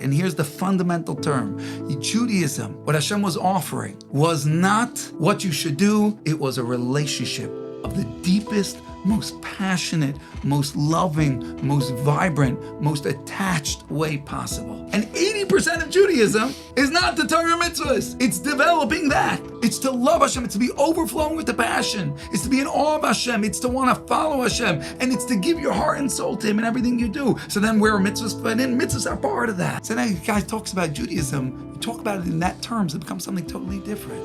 And here's the fundamental term. Judaism, what Hashem was offering, was not what you should do. It was a relationship of the deepest, most passionate, most loving, most vibrant, most attached way possible. And 80% of Judaism is not the Torah mitzvahs. It's developing that. It's to love Hashem. It's to be overflowing with the passion. It's to be in awe of Hashem. It's to want to follow Hashem. And it's to give your heart and soul to Him in everything you do. So then where are mitzvahs fit in? Mitzvahs are part of that. So then the guy talks about Judaism. You talk about it in that terms, it becomes something totally different.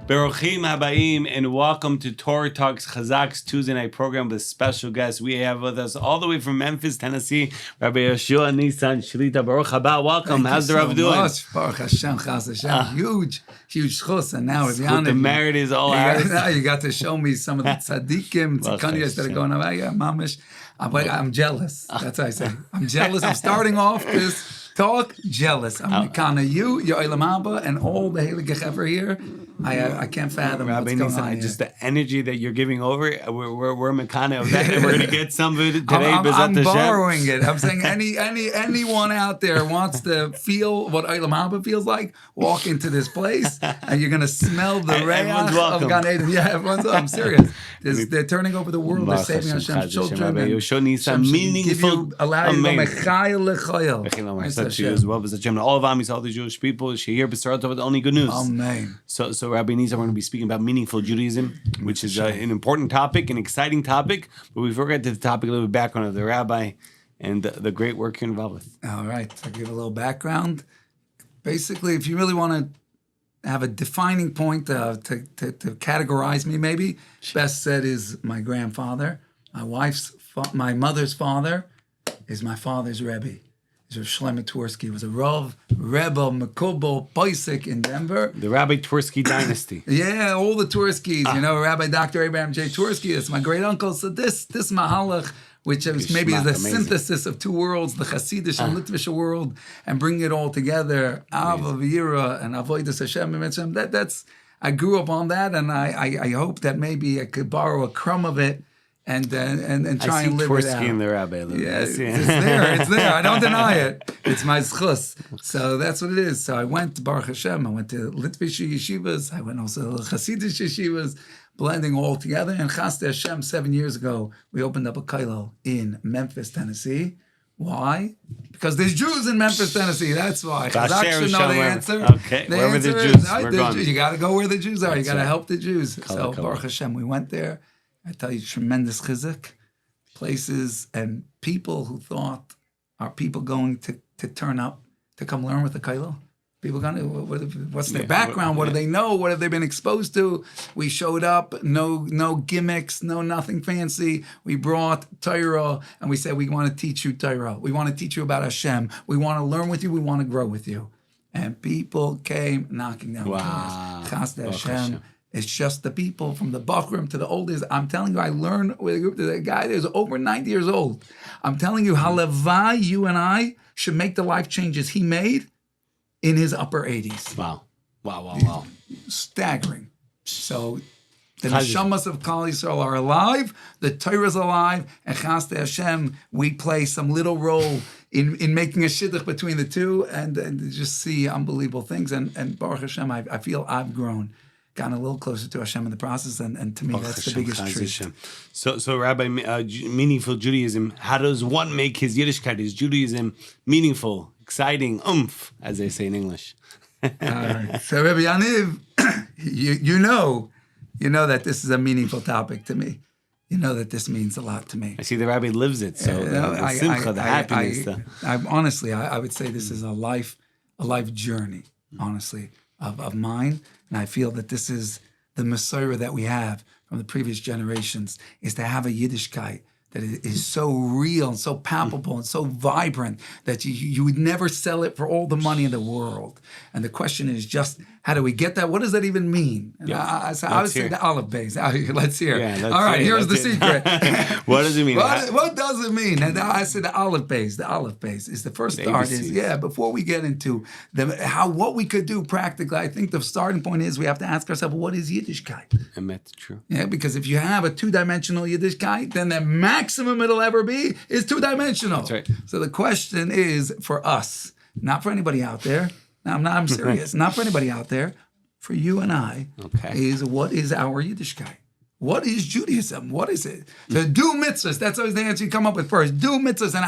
Baruchim Habayim, and welcome to Torah Talks Chazaq's Tuesday night program with special guests. We have with us all the way from Memphis, Tennessee, Rabbi Yehoshua Nissan. Shalita Baruch Haba, welcome. Thank How's the Rav doing? Baruch Hashem, Chaz Hashem. Huge schus. And now, the merit is all ours. Now you got to show me some of the tzaddikim, tzaddikim that are going on. Yeah, mamish. I'm jealous. That's what I say. I'm jealous. I'm starting off this talk jealous. I'm kind of you, your Olam Haba, and all the Heilige Gechever here. I can't fathom Rabbi what's going on. Just the energy that you're giving over, we're mekana of that, and we're going to get some of it today. I'm borrowing it. I'm saying anyone out there wants to feel what Olam Haba feels like, walk into this place, and you're going to smell the reyach of Gan Eden. Yeah, everyone's. I'm serious. They're turning over the world. They're saving Hashem's children. Rabbi Yehoshua Nissan, meaningful, amazing. All of Am, all the Jewish people, Sheir B'Sarat with only good news. Amen. So Rabbi Nissan, we're going to be speaking about meaningful Judaism, which is an important topic, an exciting topic, but we forgot to the topic, a little bit background of the rabbi and the great work you're involved with. All right, I'll give a little background. Basically, if you really want to have a defining point to categorize me, maybe, best said is my grandfather. My mother's father is my father's Rebbe. Rav Shlomo Twersky was a Rav, Rebbe, Mekubal, Poisek in Denver. The Rabbi Twersky dynasty. Yeah, all the Twerskys. Rabbi Dr. Abraham J. Twersky is my great uncle. So this Mahalach, which is maybe the synthesis of two worlds, the Hasidic and Litvish world, and bring it all together, Av, Avira, and Avodas Hashem. That's I grew up on that, and I hope that maybe I could borrow a crumb of it and try and live it out. I see Twersky in the rabbi. Yeah, it's there. I don't deny it. It's my schus. So that's what it is. So I went to Baruch Hashem. I went to Litvish yeshivas. I went also to Hasidic yeshivas, blending all together. And Chas Hashem, 7 years ago, we opened up a kollel in Memphis, Tennessee. Why? Because there's Jews in Memphis, Tennessee. That's why. Chazaq should know the answer. Okay, wherever the Jews are, you got to go where the Jews are. You got to help the Jews. So Baruch Hashem, we went there. I tell you, tremendous chizuk, places and people who thought, are people going to turn up to come learn with the kollel? People going to, what's their background? What do they know? What have they been exposed to? We showed up, no gimmicks, nothing fancy. We brought Torah, and we said, we want to teach you Torah. We want to teach you about Hashem. We want to learn with you. We want to grow with you. And people came knocking down doors. Chas Hashem. It's just the people from the Bachrim to the oldest. I'm telling you, I learned with a group. There's a guy that's over 90 years old. I'm telling you, halavai, you and I should make the life changes he made in his upper 80s. Wow. Staggering. So the neshamas of Klal Yisrael are alive, the Torah is alive, and Chas Hashem, we play some little role in making a shidduch between the two and just see unbelievable things. And Baruch Hashem, I feel I've grown. Gotten a little closer to Hashem in the process, and to me, that's the biggest truth. So Rabbi, meaningful Judaism, how does one make his Yiddishkeit, his Judaism, meaningful, exciting, as they say in English? So Rabbi Yaniv, you know that this is a meaningful topic to me. You know that this means a lot to me. I see the Rabbi lives it, so the simcha, the happiness. Honestly, I would say this is a life journey, honestly, of mine. And I feel that this is the Messiah that we have from the previous generations, is to have a Yiddishkeit that is so real and so palpable and so vibrant that you would never sell it for all the money in the world. And the question is just How do we get that? What does that even mean? Yeah. So obviously the olive base. Let's hear. Yeah, all right, here's the secret. What does it mean? What does it mean? And I said the olive base. The olive base is the first start. Before we get into what we could do practically, I think the starting point is we have to ask ourselves, what is Yiddishkeit? And that's true. Yeah, because if you have a two-dimensional Yiddishkeit, then the maximum it'll ever be is two-dimensional. That's right. So the question is for us, not for anybody out there. I'm serious. Not for anybody out there. For you and I, is what is our Yiddishkeit? What is Judaism? What is it? So do mitzvahs. That's always the answer you come up with first. Do mitzvahs. And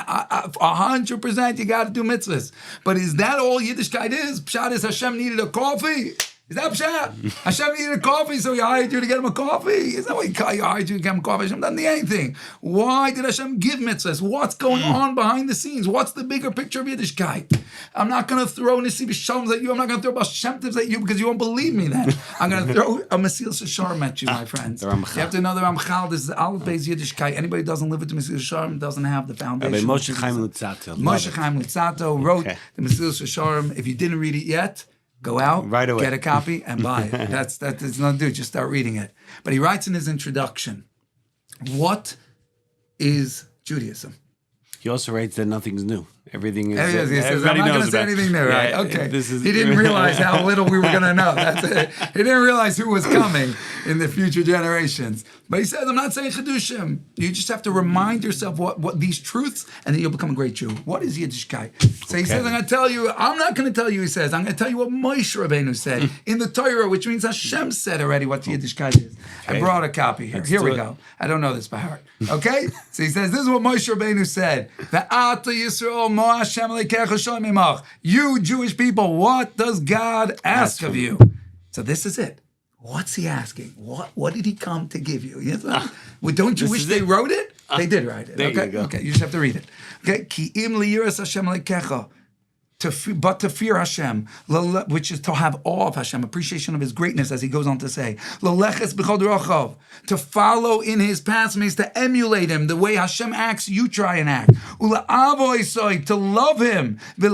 100% you got to do mitzvahs. But is that all Yiddishkeit is? Pshat is Hashem needed a coffee? Is that Pshat? Hashem needed a coffee, so he hired you to get him a coffee? Is that what he hired you to get him a coffee? Hashem doesn't need anything. Why did Hashem give mitzvahs? What's going on behind the scenes? What's the bigger picture of Yiddishkeit? I'm not going to throw Nesiv Shalms at you. I'm not going to throw Baal Shem Tovs at you because you won't believe me then. I'm going to throw a Mesil Sharm at you, my friends. You have to know the Ramchal. This is Aleph Beis Yiddishkeit. Anybody who doesn't live with the Mesil Sharm doesn't have the foundation. Moshe Chaim Luzzatto. Moshe Chaim Luzzatto wrote the Mesil Sharm. If you didn't read it yet, go out, right away, get a copy, and buy it. That's nothing to do. Just start reading it. But he writes in his introduction, what is Judaism? He also writes that nothing's new. Everything is. He says, I'm not going to say anything new. Right? Okay. He didn't realize how little we were going to know. That's it. He didn't realize who was coming in the future generations. But he says, I'm not saying Chedushim. You just have to remind yourself what these truths, and then you'll become a great Jew. What is Yiddishkeit? So he says, I'm going to tell you, I'm not going to tell you, he says, I'm going to tell you what Moshe Rabbeinu said in the Torah, which means Hashem said already what Yiddishkeit is. I brought a copy here. Here we go. I don't know this by heart. Okay? So he says, this is what Moshe Rabbeinu said. Ve'ata Yisrael mo Hashem leikecha shalom imach. You Jewish people, what does God ask of you? So this is it. What's he asking? What did he come to give you? Well, don't you wish they wrote it? They did write it. There okay? You go. Okay, you just have to read it. Okay. Ki im liyiras Hashem leikecha. But to fear Hashem, which is to have awe of Hashem, appreciation of His greatness, as he goes on to say, to follow in His paths means to emulate Him. The way Hashem acts, you try and act. To love Him, and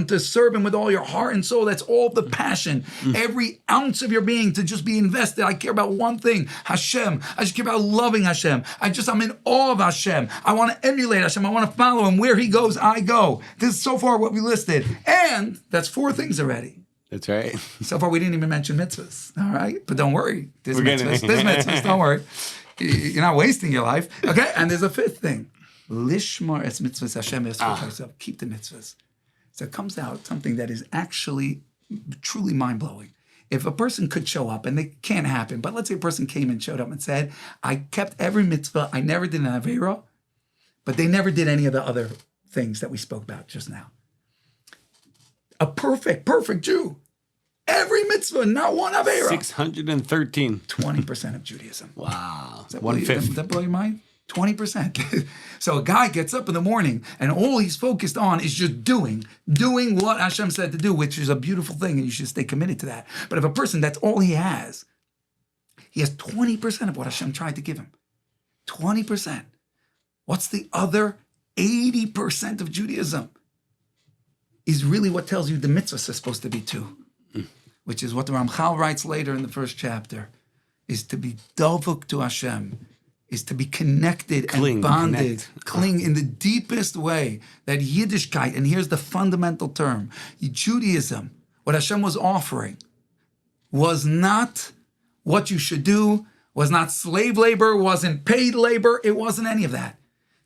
to serve Him with all your heart and soul. That's all the passion, every ounce of your being to just be invested. I care about one thing, Hashem. I just care about loving Hashem. I'm in awe of Hashem. I want to emulate Hashem. I want to follow Him where He goes. I go. This is so far what we listed. And that's 4 things already. That's right. So far we didn't even mention mitzvahs. All right? But don't worry. There's mitzvahs. Don't worry. You're not wasting your life. Okay? And there's a 5th thing. Lishmar es mitzvahs Hashem es. Keep the mitzvahs. So it comes out something that is actually truly mind-blowing. If a person could show up, and it can't happen, but let's say a person came and showed up and said, I kept every mitzvah, I never did an Aveira, but they never did any of the other things that we spoke about just now. A perfect Jew. Every mitzvah, not one Aveira. 613. 20% of Judaism. Wow. Does that blow your mind? 20%. So a guy gets up in the morning and all he's focused on is just doing what Hashem said to do, which is a beautiful thing, and you should stay committed to that. But if a person, that's all he has 20% of what Hashem tried to give him. 20%. What's the other 80% of Judaism? Is really what tells you the mitzvahs are supposed to be too. Which is what the Ramchal writes later in the first chapter, is to be davuk to Hashem, is to be connected and bonded, cling in the deepest way, that Yiddishkeit, and here's the fundamental term, Judaism, what Hashem was offering, was not what you should do, was not slave labor, wasn't paid labor, it wasn't any of that.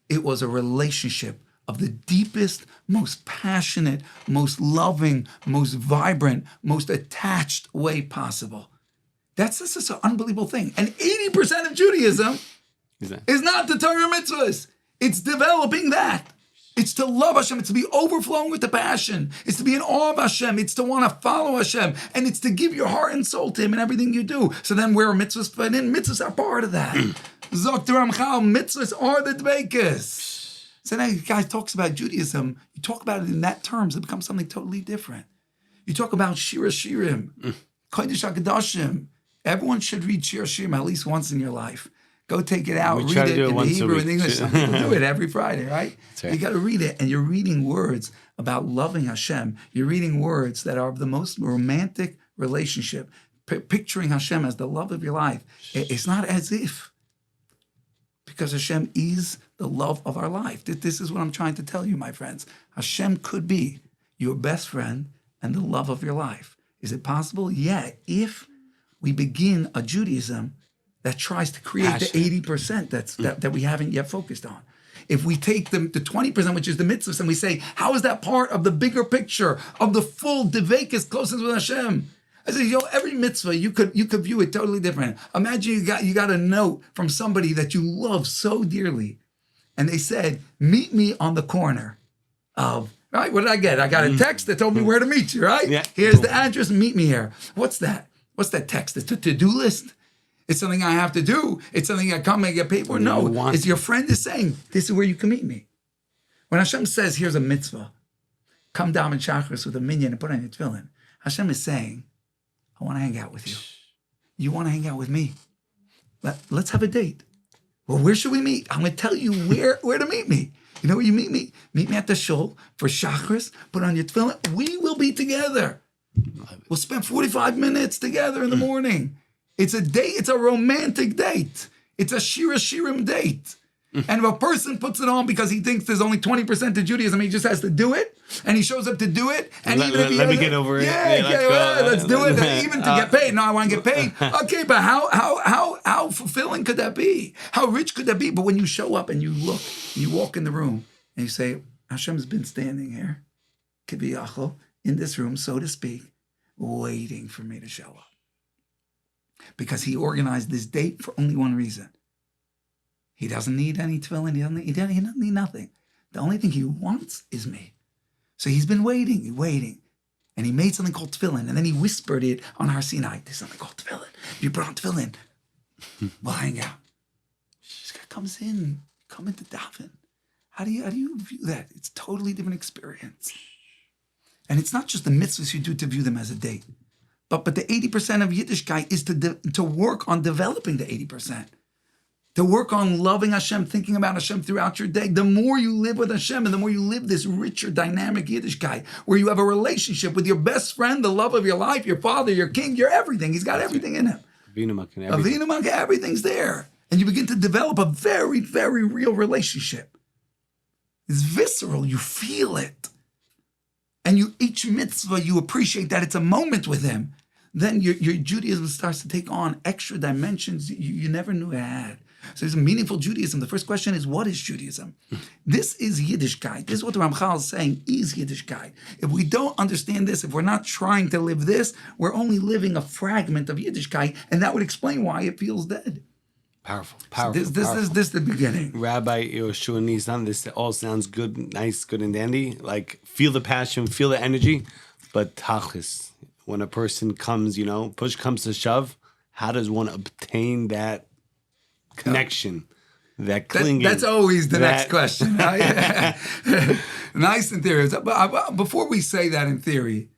It was a relationship of the deepest, most passionate, most loving, most vibrant, most attached way possible. This is an unbelievable thing. And 80% of Judaism is not the Torah mitzvahs. It's developing that. It's to love Hashem. It's to be overflowing with the passion. It's to be in awe of Hashem. It's to want to follow Hashem. And it's to give your heart and soul to Him in everything you do. So then where are mitzvahs fit in? Mitzvahs are part of that. Zok Ramchal, mitzvahs are the dveikus. So now the guy talks about Judaism. You talk about it in that terms, it becomes something totally different. You talk about Shir Shirim, Kodesh HaKadoshim. Everyone should read Shir Shirim at least once in your life. Go take it out, We try read to it do it in the once a Hebrew week. and English. Some people do it every Friday, right? That's right. You got to read it, and you're reading words about loving Hashem. You're reading words that are the most romantic relationship, picturing Hashem as the love of your life. It's not as if, because Hashem is the love of our life. This is what I'm trying to tell you, my friends. Hashem could be your best friend and the love of your life. Is it possible? Yeah, if we begin a Judaism that tries to create the 80% that we haven't yet focused on. If we take the 20%, which is the mitzvahs, and we say, how is that part of the bigger picture of the full devekis closeness with Hashem? I say, every mitzvah, you could view it totally different. Imagine you got a note from somebody that you love so dearly, and they said, meet me on the corner of, right, what did I get? I got a text that told me where to meet you, right? Yeah. Here's the address, meet me here. What's that? What's that text? It's a to-do list? It's something I have to do. It's something I come and get paid for. No, it's your friend is saying, this is where you can meet me. When Hashem says, here's a mitzvah, come down in Shachris with a minyan and put on your tefillin, Hashem is saying, I want to hang out with you. You want to hang out with me? Let's have a date. Well, where should we meet? I'm going to tell you where to meet me. You know where you meet me? Meet me at the shul for Shachris, put on your tefillin. We will be together. We'll spend 45 minutes together in the morning. It's a date. It's a romantic date. It's a Shira Shirim date. And if a person puts it on because he thinks there's only 20% to Judaism, he just has to do it, and he shows up to do it. And let me get over it. Let's do it. Even to get paid. No, I want to get paid. Okay, but how fulfilling could that be? How rich could that be? But when you show up and you look, you walk in the room, and you say, Hashem's been standing here, Kiviyachol, in this room, so to speak, waiting for me to show up. Because he organized this date for only one reason. He doesn't need any tefillin. He doesn't need nothing. The only thing he wants is me. So he's been waiting. And he made something called tefillin. And then he whispered it on Har Sinai. There's something called tefillin. If you put on tefillin, we'll hang out. This guy comes in, come into daven. How do you view that? It's a totally different experience. And it's not just the mitzvahs you do to view them as a date. But the 80% of Yiddishkeit is to work on developing the 80%. To work on loving Hashem, thinking about Hashem throughout your day. The more you live with Hashem and the more you live this richer, dynamic Yiddishkeit, where you have a relationship with your best friend, the love of your life, your father, your king, your everything. He's got everything in him. Avinu Malka, everything's there. And you begin to develop a very, very real relationship. It's visceral. You feel it. And each mitzvah, you appreciate that it's a moment with him. Then your Judaism starts to take on extra dimensions you never knew it had. So there's a meaningful Judaism. The first question is, what is Judaism? This is Yiddishkeit. This is what the Ramchal is saying is Yiddishkeit. If we don't understand this, if we're not trying to live this, we're only living a fragment of Yiddishkeit, and that would explain why it feels dead. Powerful. So this is the beginning. Rabbi Yehoshua Nissan, this all sounds good, nice, good and dandy. Like, feel the passion, feel the energy, but tachlis, when a person comes, push comes to shove, how does one obtain that connection, that clinging? That's always the next question. Nice in theory. But before we say that in theory,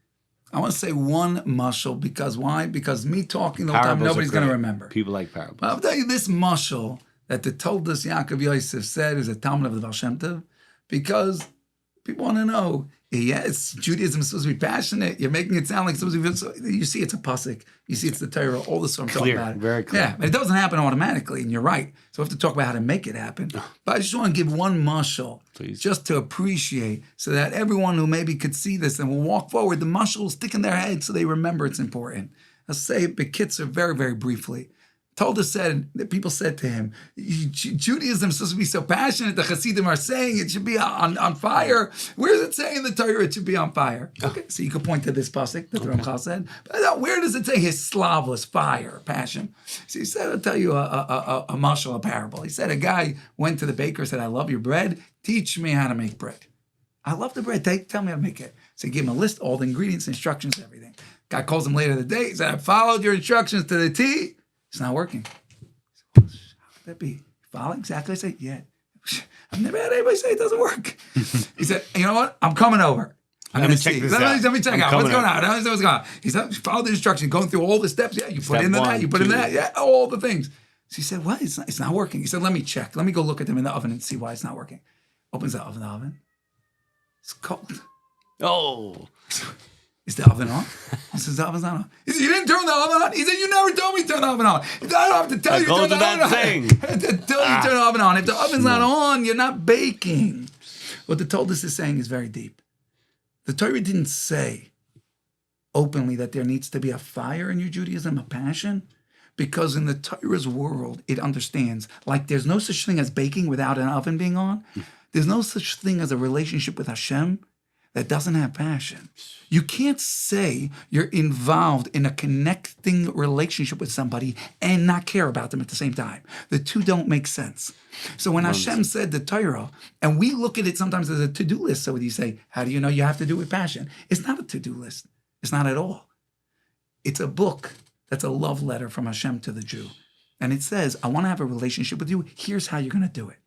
I want to say one mashal, because why? Because me talking the whole time, nobody's going to remember. People like parables. But I'll tell you this mashal that the Toldos Yaakov Yosef said is a Talmud of the Baal Shem Tov, because people want to know, yes, Judaism is supposed to be passionate. You're making it sound like it's supposed to be, you see it's a pasuk, you see it's the Torah, all this what I'm talking about. Very clear. Yeah, but it doesn't happen automatically, and you're right. So we have to talk about how to make it happen. But I just want to give one mashal, just to appreciate, so that everyone who maybe could see this and will walk forward, the mashal will stick in their head so they remember it's important. I'll say it, Bekitzer, very, very briefly. People said to him, Judaism is supposed to be so passionate. The Hasidim are saying it should be on fire. Where does it say in the Torah it should be on fire? Okay, so you could point to this pasuk that the Ramchal said. But where does it say his slavos, fire, passion? So he said, I'll tell you a mashal, a parable. He said a guy went to the baker and said, I love your bread. Teach me how to make bread. I love the bread. Tell me how to make it. So he gave him a list, all the ingredients, instructions, everything. Guy calls him later in the day. He said, I followed your instructions to the T. It's not working. How could that be? Following exactly? I say, yeah. I've never had anybody say it doesn't work. He said, you know what? I'm coming over. Let me check this out. Let me check out. What's going on? What's going on? He said, follow the instructions, going through all the steps. Yeah, you put in that, you put in that. Yeah, all the things. So he said, what? It's not working. He said, let me check. Let me go look at them in the oven and see why it's not working. Opens the oven. It's cold. Oh. Is the oven on? He says, the oven's not on. He said, you didn't turn the oven on? He said, you never told me to turn the oven on. He said, I don't have to tell you to turn the oven on. Tell you to turn the oven on. If the oven's not on, you're not baking. What the Torah is saying is very deep. The Torah didn't say openly that there needs to be a fire in your Judaism, a passion, because in the Torah's world, it understands, like there's no such thing as baking without an oven being on. There's no such thing as a relationship with Hashem that doesn't have passion. You can't say you're involved in a connecting relationship with somebody and not care about them at the same time. The two don't make sense. So when Hashem said the Torah, and we look at it sometimes as a to-do list, so you say, how do you know you have to do it with passion? It's not a to-do list. It's not at all. It's a book that's a love letter from Hashem to the Jew. And it says, I want to have a relationship with you. Here's how you're going to do it.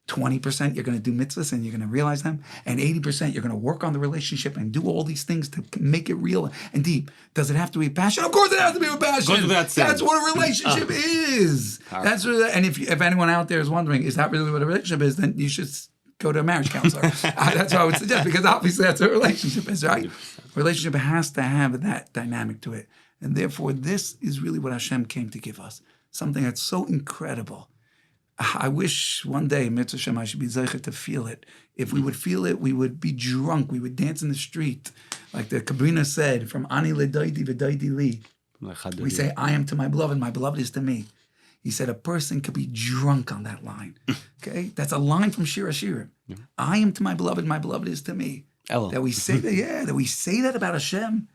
20% you're going to do mitzvahs and you're going to realize them, and 80% you're going to work on the relationship and do all these things to make it real and deep. Does it have to be passion? Of course it has to be with passion. That's what a relationship is. That's what, and if anyone out there is wondering, is that really what a relationship is, then you should go to a marriage counselor. That's what I would suggest, because obviously that's what a relationship is, right? Relationship has to have that dynamic to it. And therefore, this is really what Hashem came to give us. Something that's so incredible. I wish one day, Mitzvah Shem, I should be zeicher to feel it. If we would feel it, we would be drunk. We would dance in the street. Like the Kabrina said, from Ani ledaidi v'daidi li. We say, I am to my beloved is to me. He said a person could be drunk on that line. Okay? That's a line from Shir HaShirim. I am to my beloved is to me. That we say that, that we say that about Hashem.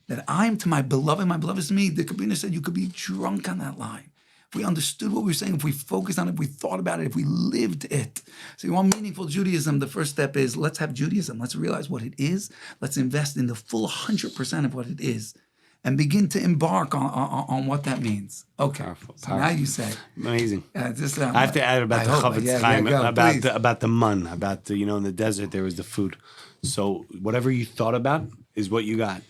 That I am to my beloved is to me. The Kabrina said you could be drunk on that line. If we understood what we were saying, if we focused on it, if we thought about it, if we lived it. So you want meaningful Judaism, the first step is let's have Judaism. Let's realize what it is. Let's invest in the full 100% of what it is and begin to embark on what that means. Okay. Powerful. So now you say. Amazing. I have to add about the Chavetz Chaim, about the man, about the, in the desert there was the food. So whatever you thought about is what you got.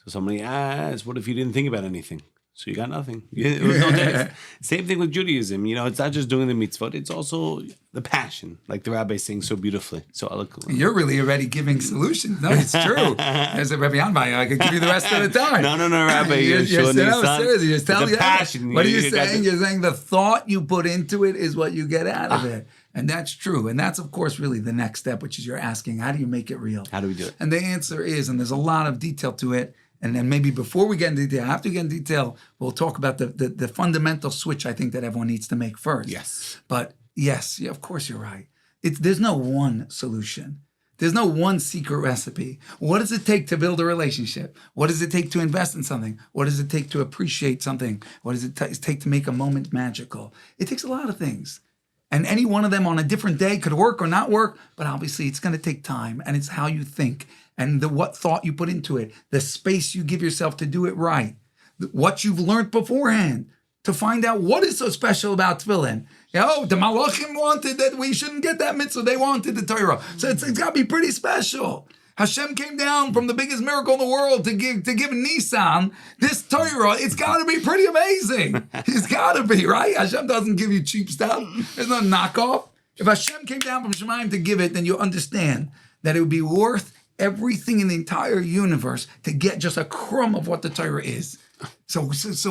So somebody asked, what if you didn't think about anything? So you got nothing. It was no same thing with Judaism. It's not just doing the mitzvot. It's also the passion, like the rabbi is saying so beautifully, so eloquently. You're really already giving solutions. No, it's true. As a Rabbi Yanbai, I could give you the rest of the time. No, Rabbi Yehoshua Nissan. Seriously, you're telling the passion. What are you saying? You're saying the thought you put into it is what you get out of it. And that's true. And that's, of course, really the next step, which is you're asking, how do you make it real? How do we do it? And the answer is, and there's a lot of detail to it, and then maybe before we get into detail, after we get into detail, we'll talk about the fundamental switch I think that everyone needs to make first. Yes. But yes, of course you're right. There's no one solution. There's no one secret recipe. What does it take to build a relationship? What does it take to invest in something? What does it take to appreciate something? What does it take to make a moment magical? It takes a lot of things. And any one of them on a different day could work or not work, but obviously it's going to take time, and it's how you think and what thought you put into it, the space you give yourself to do it right, what you've learned beforehand to find out what is so special about tefillin. The Malachim wanted that we shouldn't get that mitzvah. They wanted the Torah. So it's got to be pretty special. Hashem came down from the biggest miracle in the world to give Nissan this Torah. It's got to be pretty amazing. It's got to be, right? Hashem doesn't give you cheap stuff. There's no knockoff. If Hashem came down from Shemayim to give it, then you understand that it would be worth everything in the entire universe to get just a crumb of what the Torah is. So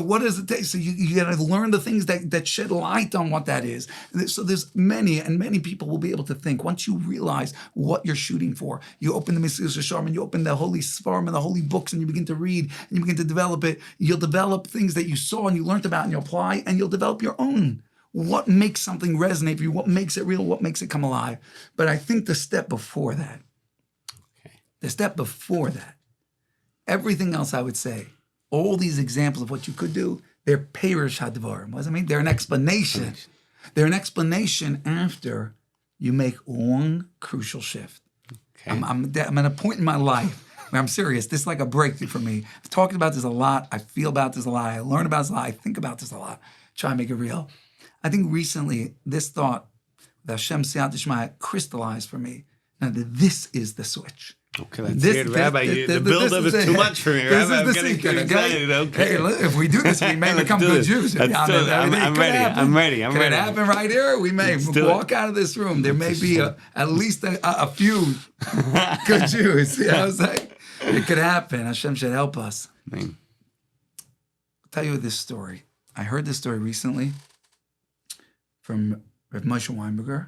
what does it take? So you got to learn the things that shed light on what that is. So there's many people will be able to think. Once you realize what you're shooting for, you open the Mesilas Yesharim and you open the holy Sfarim and the holy books and you begin to read and you begin to develop it. You'll develop things that you saw and you learned about and you apply, and you'll develop your own. What makes something resonate for you? What makes it real? What makes it come alive? But I think the step before that, everything else I would say, all these examples of what you could do, they're Perish Hadvarim. What does it mean? They're an explanation. They're an explanation after you make one crucial shift. Okay. I'm at a point in my life where I'm serious. This is like a breakthrough for me. I've talked about this a lot. I feel about this a lot. I learn about this a lot. I think about this a lot. Try and make it real. I think recently this thought, the Hashem Siyat Shema, crystallized for me. Now, this is the switch. Okay, that's it, Rabbi. The build-up is too much for me, Rabbi. I'm This getting is too the secret, excited. Okay. Hey, look, if we do this, we may become good Jews. I'm ready. Could it happen right here? We may walk out of this room. There may be at least a few good Jews. You know what I'm saying? It could happen. Hashem should help us. I'll tell you this story. I heard this story recently from Rabbi Moshe Weinberger.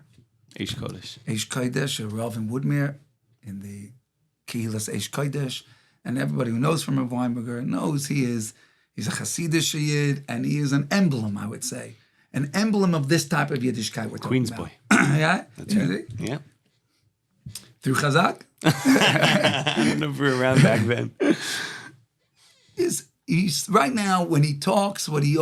Eish Kodesh. Eish Kodesh, a Rav in Woodmere, in the Kehilas Eish Kodesh. And everybody who knows from Rabbi Weinberger knows he's a Hasidic Yid, and he is an emblem, I would say. An emblem of this type of Yiddishkeit we're talking about. Queensboy. Yeah? That's right. Yeah. Through Chazaq? I don't know if we were around back then. He's right now, when he talks, he's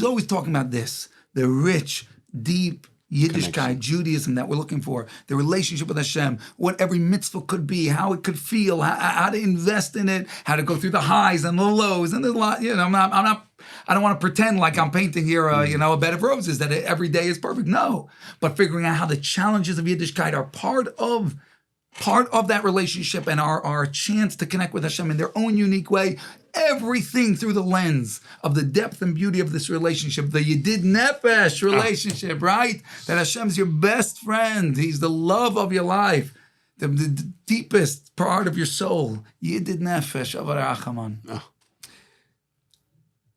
always talking about this, the rich, deep Yiddishkeit, Judaism that we're looking for, the relationship with Hashem, what every mitzvah could be, how it could feel, how to invest in it, how to go through the highs and the lows, and there's a lot. I don't want to pretend like I'm painting here, a bed of roses that every day is perfect. No, but figuring out how the challenges of Yiddishkeit are part of that relationship and our chance to connect with Hashem in their own unique way. Everything through the lens of the depth and beauty of this relationship, the Yedid Nefesh relationship, right? That Hashem's your best friend. He's the love of your life, the deepest part of your soul. Yedid Nefesh, Avar Achaman.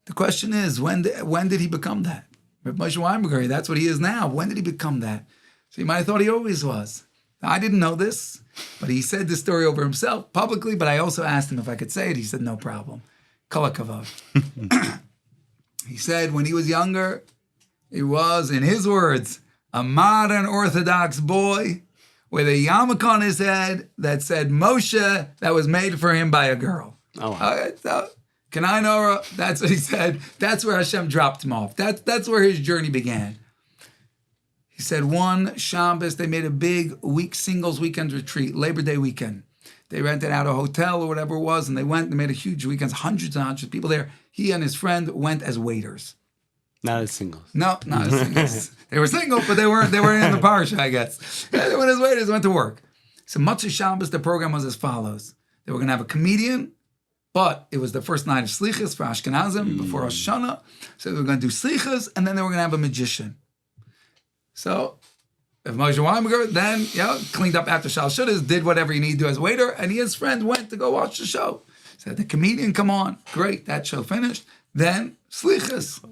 The question is, when did he become that? Rabbi Moshe Weinberger, that's what he is now. When did he become that? So you might have thought he always was. I didn't know this, but he said this story over himself publicly, but I also asked him if I could say it. He said, no problem. Kol hakavod. He said when he was younger, he was, in his words, a modern Orthodox boy with a yarmulke on his head that said Moshe, that was made for him by a girl. Oh, wow. So, can I know? That's what he said. That's where Hashem dropped him off. That's where his journey began. He said one Shabbos, they made a big singles weekend retreat, Labor Day weekend. They rented out a hotel or whatever it was, and they made a huge weekend, hundreds and hundreds of people there. He and his friend went as waiters. Not as singles. No, not as singles. They were single, but they weren't in the parsha, I guess. They went as waiters, went to work. So Motzei Shabbos, the program was as follows. They were going to have a comedian, but it was the first night of Slichas for Ashkenazim before Rosh Hashanah. So they were going to do Slichas, and then they were going to have a magician. So, if Moshe Weinberger then, cleaned up after Shal Shudas, did whatever he needed to do as waiter, and he and his friend went to go watch the show. Said the comedian, come on, great, that show finished. Then, Slichas.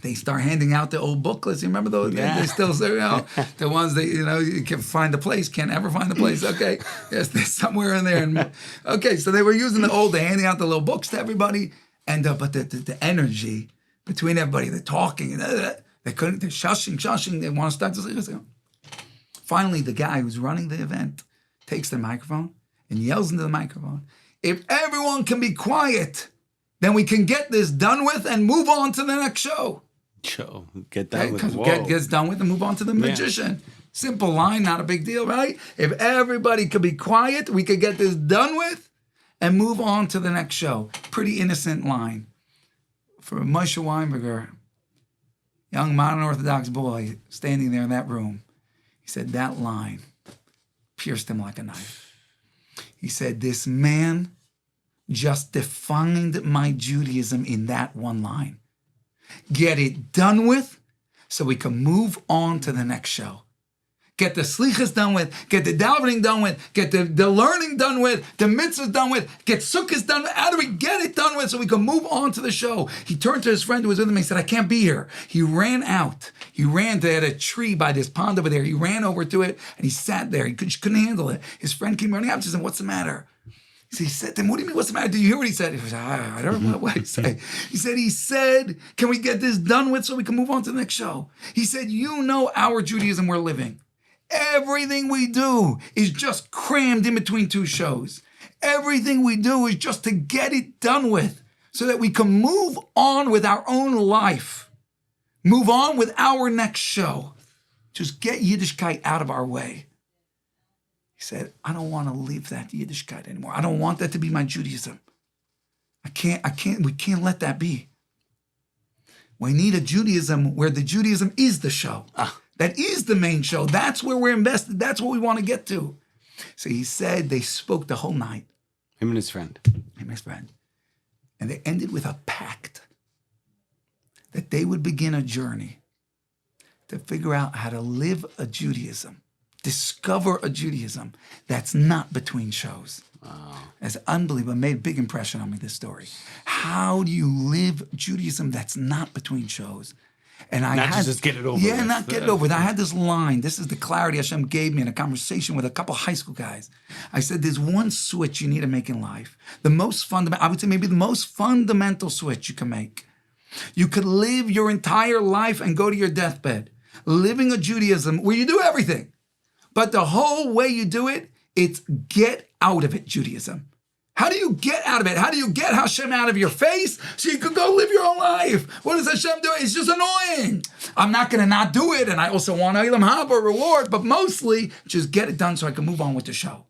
They start handing out the old booklets. You remember those? Yeah. They still say, the ones that, you can find the place, can't ever find the place. Okay, yes, they're somewhere in there. And okay, so they were using they're handing out the little books to everybody. And but the energy between everybody, they're talking, they're shushing, they want to start to say. Finally, the guy who's running the event takes the microphone and yells into the microphone, if everyone can be quiet, then we can get this done with and move on to the next show. Get done with it. Gets done with and move on to the magician. Simple line, not a big deal, right? If everybody could be quiet, we could get this done with and move on to the next show. Pretty innocent line. For Moshe Weinberger, young modern Orthodox boy standing there in that room, he said that line pierced him like a knife. He said, this man just defined my Judaism in that one line. Get it done with so we can move on to the next show. Get the slichas done with, get the davening done with, get the learning done with, the mitzvahs done with, get sukkahs done with. How do we get it done with so we can move on to the show? He turned to his friend who was with him and he said, I can't be here. He ran out. He ran to a tree by this pond over there. He ran over to it and he sat there. He couldn't handle it. His friend came running up to him, what's the matter? He said to him, what do you mean, what's the matter? Did you hear what he said? He was like, I don't know what he said. He said, can we get this done with so we can move on to the next show? He said, you know our Judaism we're living. Everything we do is just crammed in between two shows. Everything we do is just to get it done with so that we can move on with our own life. Move on with our next show. Just get Yiddishkeit out of our way. He said, I don't want to live that Yiddishkeit anymore. I don't want that to be my Judaism. we can't let that be. We need a Judaism where the Judaism is the show. That is the main show. That's where we're invested. That's what we want to get to. So he said they spoke the whole night. Him and his friend. And they ended with a pact that they would begin a journey to figure out how to live a Judaism, discover a Judaism that's not between shows. Wow. It's unbelievable. It made a big impression on me, this story. How do you live Judaism that's not between shows? And I had just get it over. Yeah, not get it over. I had this line. This is the clarity Hashem gave me in a conversation with a couple high school guys. I said, there's one switch you need to make in life. The most fundamental, I would say maybe the most fundamental switch you can make. You could live your entire life and go to your deathbed, living a Judaism where you do everything. But the whole way you do it, it's get out of it Judaism. How do you get out of it? How do you get Hashem out of your face so you can go live your own life? What does Hashem do? It's just annoying. I'm not going to not do it, and I also want Olam Haba reward, but mostly just get it done so I can move on with the show.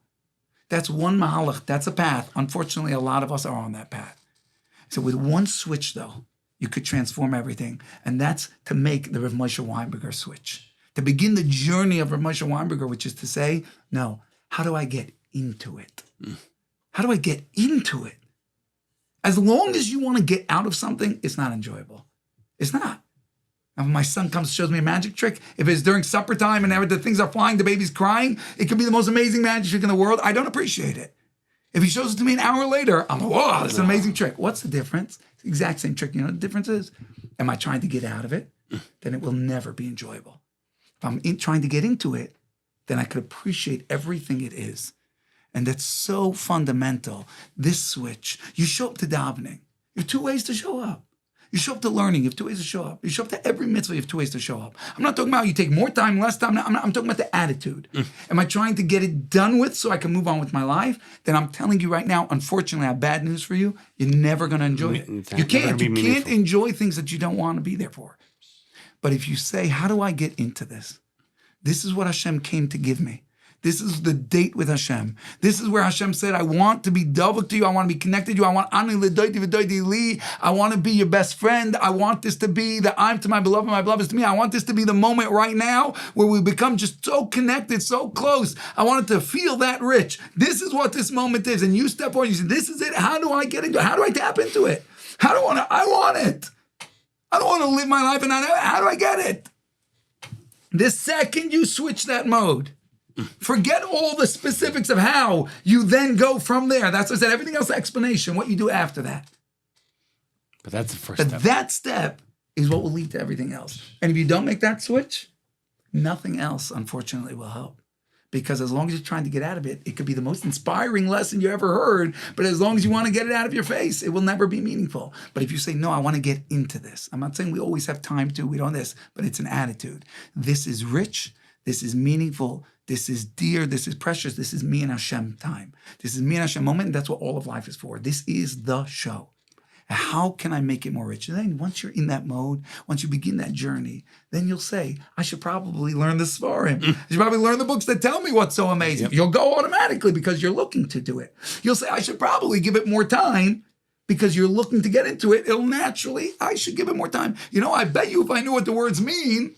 That's one mahalach. That's a path. Unfortunately, a lot of us are on that path. So with one switch, though, you could transform everything, and that's to make the Rav Moshe Weinberger switch, to begin the journey of Rav Moshe Weinberger, which is to say, no, how do I get into it? How do I get into it? As long as you want to get out of something, it's not enjoyable. It's not. And when my son comes and shows me a magic trick, if it's during supper time and the things are flying, the baby's crying, it could be the most amazing magic trick in the world. I don't appreciate it. If he shows it to me an hour later, I'm like, whoa, that's an amazing trick. What's the difference? It's the exact same trick. You know what the difference is? Am I trying to get out of it? Then it will never be enjoyable. If I'm trying to get into it, then I could appreciate everything it is. And that's so fundamental. This switch. You show up to davening. You have two ways to show up. You show up to learning. You have two ways to show up. You show up to every mitzvah. You have two ways to show up. I'm not talking about you take more time, less time. I'm talking about the attitude. Am I trying to get it done with so I can move on with my life? Then I'm telling you right now, unfortunately, I have bad news for you. You're never going to enjoy it. You can't. You can't enjoy things that you don't want to be there for. But if you say, how do I get into this? This is what Hashem came to give me. This is the date with Hashem. This is where Hashem said, I want to be davuk to you. I want to be connected to you. I want ani l'doiti v'doiti li. I want to be your best friend. I want this to be the I'm to my beloved, my beloved is to me. I want this to be the moment right now where we become just so connected, so close. I want it to feel that rich. This is what this moment is. And you step forward and you say, this is it. How do I get into it? How do I tap into it? I want it. I don't want to live my life and how do I get it? The second you switch that mode, forget all the specifics of how you then go from there. That's what I said. Everything else, explanation, what you do after that. But that's the first step. That step is what will lead to everything else. And if you don't make that switch, nothing else, unfortunately, will help. Because as long as you're trying to get out of it, it could be the most inspiring lesson you ever heard. But as long as you want to get it out of your face, it will never be meaningful. But if you say, no, I want to get into this. I'm not saying we always have time to, we don't this, but it's an attitude. This is rich. This is meaningful. This is dear. This is precious. This is me and Hashem time. This is me and Hashem moment. And that's what all of life is for. This is the show. How can I make it more rich? And then once you're in that mode, once you begin that journey, then you'll say, I should probably learn the Svarim. I should probably learn the books that tell me what's so amazing. Yep. You'll go automatically because you're looking to do it. You'll say, I should probably give it more time because you're looking to get into it. It'll naturally, I should give it more time. You know, I bet you if I knew what the words mean,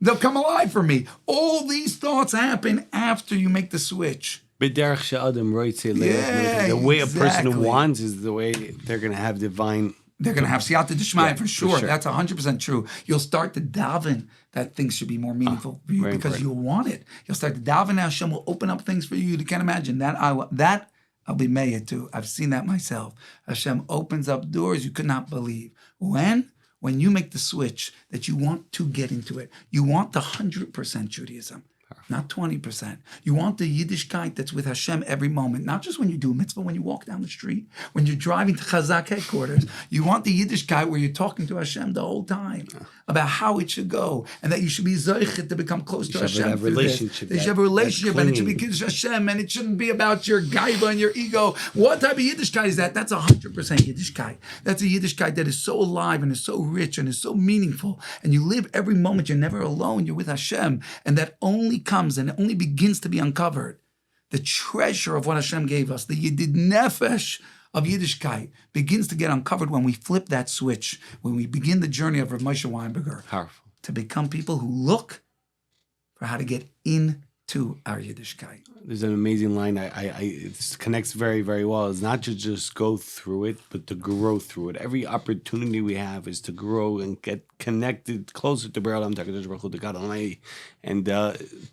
they'll come alive for me. All these thoughts happen after you make the switch. The way a person wants is the way they're going to have divine. They're going to have siyata d'shmaya for sure. That's 100% true. You'll start to daven that things should be more meaningful for you because you'll want it. You'll start to daven. Hashem will open up things for you can't imagine. That I'll be made too. I've seen that myself. Hashem opens up doors you could not believe. When you make the switch that you want to get into it, you want the 100% Judaism. Not 20%. You want the Yiddishkeit that's with Hashem every moment, not just when you do a mitzvah, when you walk down the street, when you're driving to Chazaq headquarters. You want the Yiddishkeit where you're talking to Hashem the whole time about how it should go and that you should be zoichet to become close to Hashem. You should have a relationship and it should be Kiddush Hashem and it shouldn't be about your gaiva and your ego. What type of Yiddishkeit is that? That's 100% Yiddishkeit. That's a Yiddishkeit that is so alive and is so rich and is so meaningful. And you live every moment. You're never alone. You're with Hashem. And that only comes and it only begins to be uncovered. The treasure of what Hashem gave us, the Yedid Nefesh of Yiddishkeit, begins to get uncovered when we flip that switch, when we begin the journey of Rav Moshe Weinberger. Powerful. To become people who look for how to get into to our Yiddishkeit. There's an amazing line. It connects very, very well. It's not to just go through it, but to grow through it. Every opportunity we have is to grow and get connected closer to Be'er Olam Takadosh Baruch Hu, to God Almighty. And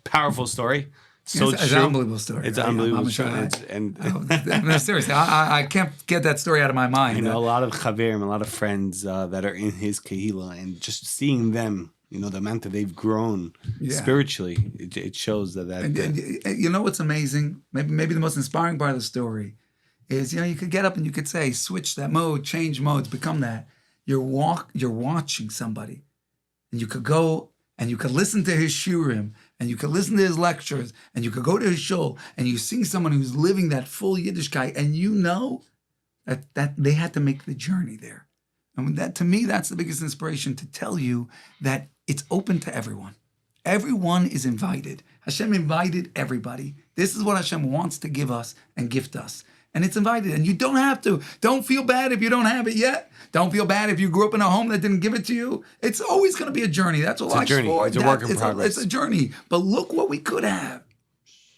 powerful story. So it's true. an unbelievable story. It's an unbelievable story. No, seriously, I can't get that story out of my mind. I know a lot of chaverim, a lot of friends that are in his kehila, and just seeing them, the amount that they've grown spiritually, it shows that. And you know what's amazing? Maybe the most inspiring part of the story is, you could get up and you could say, switch that mode, change modes, become that. You're watching somebody, and you could go and you could listen to his shurim, and you could listen to his lectures, and you could go to his shul, and you see someone who's living that full Yiddishkeit, and you know that they had to make the journey there. And that, to me, that's the biggest inspiration, to tell you that it's open to everyone. Everyone is invited. Hashem invited everybody. This is what Hashem wants to give us and gift us. And it's invited. And you don't have to. Don't feel bad if you don't have it yet. Don't feel bad if you grew up in a home that didn't give it to you. It's always going to be a journey. That's what life's for. It's a work in progress. It's a journey. But look what we could have.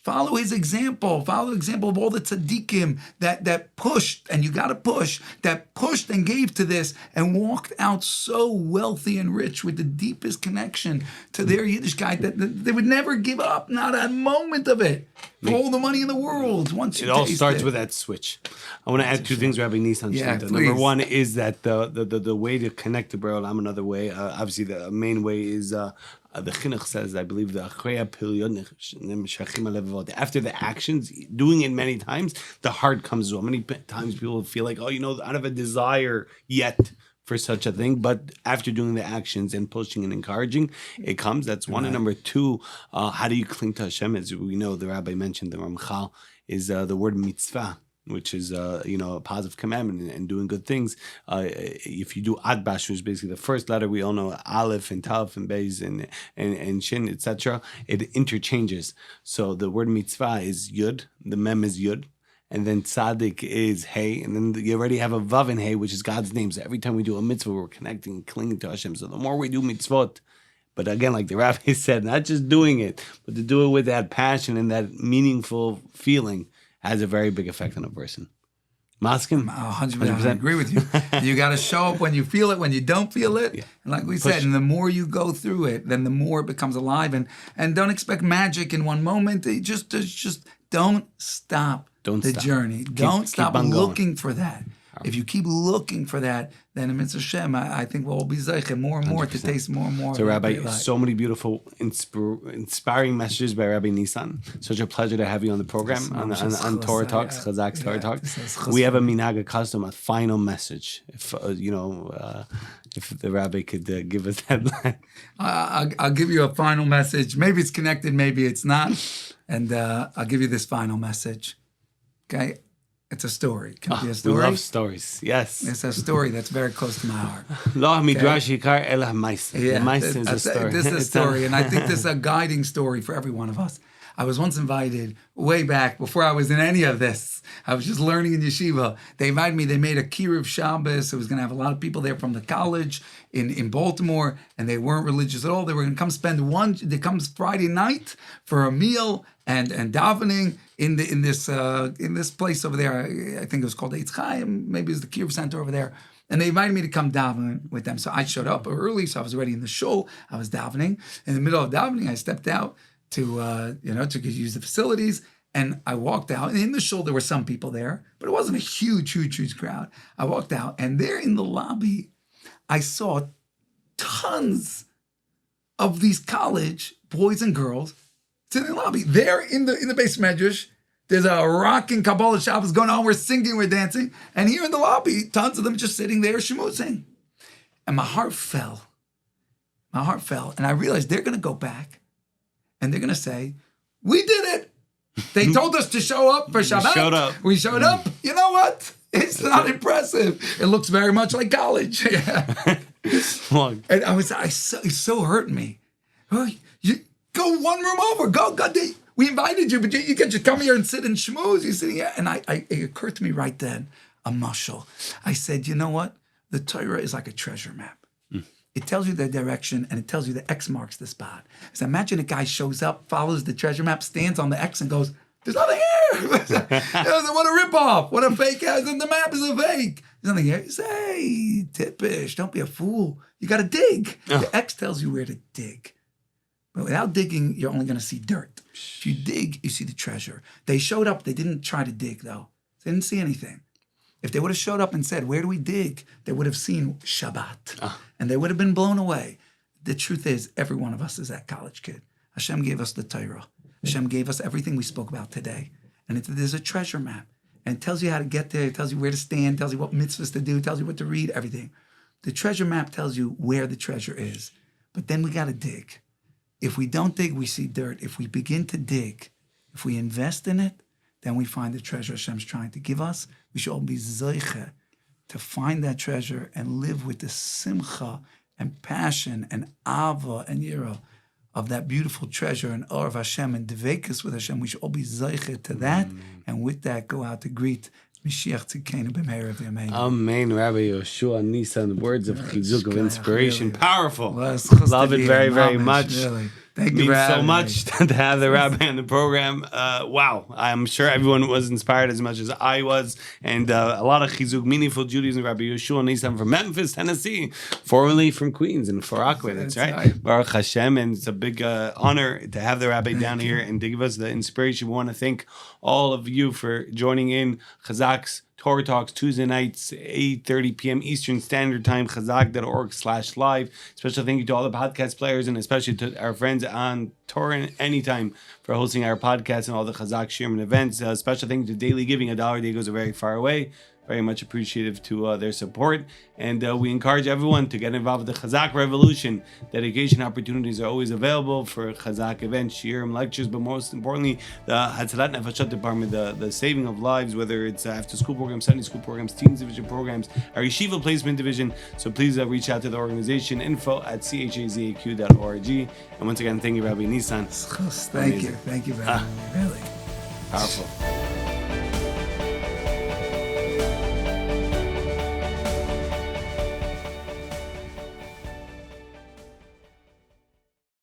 Follow his example. Follow the example of all the tzaddikim that pushed, and you got to push, that pushed and gave to this and walked out so wealthy and rich with the deepest connection to their Yiddishkeit that they would never give up, not a moment of it. For all the money in the world. Once you it all starts with that switch. I want to add two things, Rabbi Nissan. Yeah, Number one is that the way to connect to Be'er Olam, another way, obviously the main way is the chinuch says, I believe, after the actions, doing it many times, the heart comes as well. Many times people feel like, I don't have a desire yet for such a thing, but after doing the actions and pushing and encouraging, it comes. That's one. Right. And number two, how do you cling to Hashem? As we know, the Rabbi mentioned, the Ramchal, is the word mitzvah, which is a positive commandment and doing good things. If you do Adbash, which is basically the first letter, we all know Aleph and Taf and Beis and Shin, etc., it interchanges. So the word mitzvah is Yud, the Mem is Yud, and then Tzaddik is Hey, and then you already have a Vav in Hey, which is God's name. So every time we do a mitzvah, we're connecting and clinging to Hashem. So the more we do mitzvot, but again, like the Rabbi said, not just doing it, but to do it with that passion and that meaningful feeling, has a very big effect on a person. Maskim? 100%. I agree with you. You got to show up when you feel it, when you don't feel it. Yeah. And like we said, and the more you go through it, then the more it becomes alive. And don't expect magic in one moment. Just don't stop the journey. Don't stop looking for that. If you keep looking for that, then in Mitzvah Shem, I think we'll be zeicha more and more 100%. To taste more and more. So, Rabbi, so many beautiful, inspiring messages by Rabbi Nissan. Such a pleasure to have you on the program, on Torah Talks, Chazaq's Torah Talks. We have a minhag, a custom, a final message. If the Rabbi could give us that line. I'll give you a final message. Maybe it's connected, maybe it's not. And I'll give you this final message. Okay? It's a story. Can it be a story? We love stories. Yes. It's a story that's very close to my heart. Lo midrash yikar ela ma'aseh. The ma'aseh is a story. This is a story, and I think this is a guiding story for every one of us. I was once invited, way back, before I was in any of this. I was just learning in yeshiva. They invited me. They made a kiruv Shabbos. It was going to have a lot of people there from the college in Baltimore, and they weren't religious at all. They were going to come they come Friday night for a meal and davening in this place over there. I think it was called Eitz Chaim. Maybe it was the kiruv center over there. And they invited me to come daven with them. So I showed up early, so I was already in the shul. I was davening. In the middle of davening, I stepped out to use the facilities, and I walked out. And in the shul, there were some people there, but it wasn't a huge crowd. I walked out, and there in the lobby, I saw tons of these college boys and girls sitting in the lobby. There in the base medrash, there's a rocking Kabbalah Shabbos going on. We're singing, we're dancing, and here in the lobby, tons of them just sitting there shmuzing. And my heart fell. And I realized they're going to go back. And they're going to say, we did it. They told us to show up for Shabbat. We showed up. You know what? It's not impressive. It looks very much like college. And it so hurt me. You go one room over. Go. We invited you, but you can just come here and sit and schmooze. You're sitting here. And it occurred to me right then, a mashal. I said, you know what? The Torah is like a treasure map. it tells you the direction, and it tells you the X marks the spot. So imagine a guy shows up, follows the treasure map, stands on the X, and goes, "There's nothing here." What a ripoff! What a fake house! And the map is a fake. There's nothing here. You say, "Hey, Tippish, don't be a fool. You got to dig." The X tells you where to dig. But without digging, you're only going to see dirt. If you dig, you see the treasure. They showed up. They didn't try to dig, though. They didn't see anything. If they would have showed up and said, "Where do we dig?" they would have seen Shabbat. And they would have been blown away. The truth is, every one of us is that college kid. Hashem gave us the Torah. Hashem gave us everything we spoke about today. And there's a treasure map. And it tells you how to get there. It tells you where to stand. It tells you what mitzvahs to do. It tells you what to read, everything. The treasure map tells you where the treasure is. But then we got to dig. If we don't dig, we see dirt. If we begin to dig, if we invest in it, then we find the treasure Hashem's trying to give us. We should all be zeiche to find that treasure and live with the simcha and passion and ava and yira of that beautiful treasure and awe of Hashem and dveikus with Hashem. We should all be zeiche to that, and with that, go out to greet Mashiach Tzidkenu b'meira v'yameinu. Amen. Rabbi Yehoshua Nissan, words of chizuk, of inspiration, powerful. Well, love it very, very much. Really. Thank you. It means so much to have the rabbi on the program. Wow, I'm sure everyone was inspired as much as I was, and a lot of chizuk, meaningful Judaism. Rabbi Yehoshua Nissan from Memphis, Tennessee, formerly from Queens in Far Rockaway. That's right. Baruch Hashem, and it's a big honor to have the rabbi down here and to give us the inspiration. We want to thank all of you for joining in Chazaq's Torah Talks, Tuesday nights, 8:30 p.m. Eastern Standard Time, chazaq.org/live. Special thank you to all the podcast players, and especially to our friends on Torah Anytime for hosting our podcast and all the Chazaq Shirman events. Special thank you to Daily Giving. $1 a day goes very far away. Very much appreciative to their support. And we encourage everyone to get involved with the Chazaq Revolution. Dedication opportunities are always available for Chazaq events, shiurim, lectures, but most importantly, the Hatzalat Nefashot department, the saving of lives, whether it's after school programs, Sunday school programs, teens division programs, our yeshiva placement division. So please reach out to the organization, info@chazaq.org. And once again, thank you, Rabbi Nissan. Thank you. Thank you, Rabbi. Really powerful.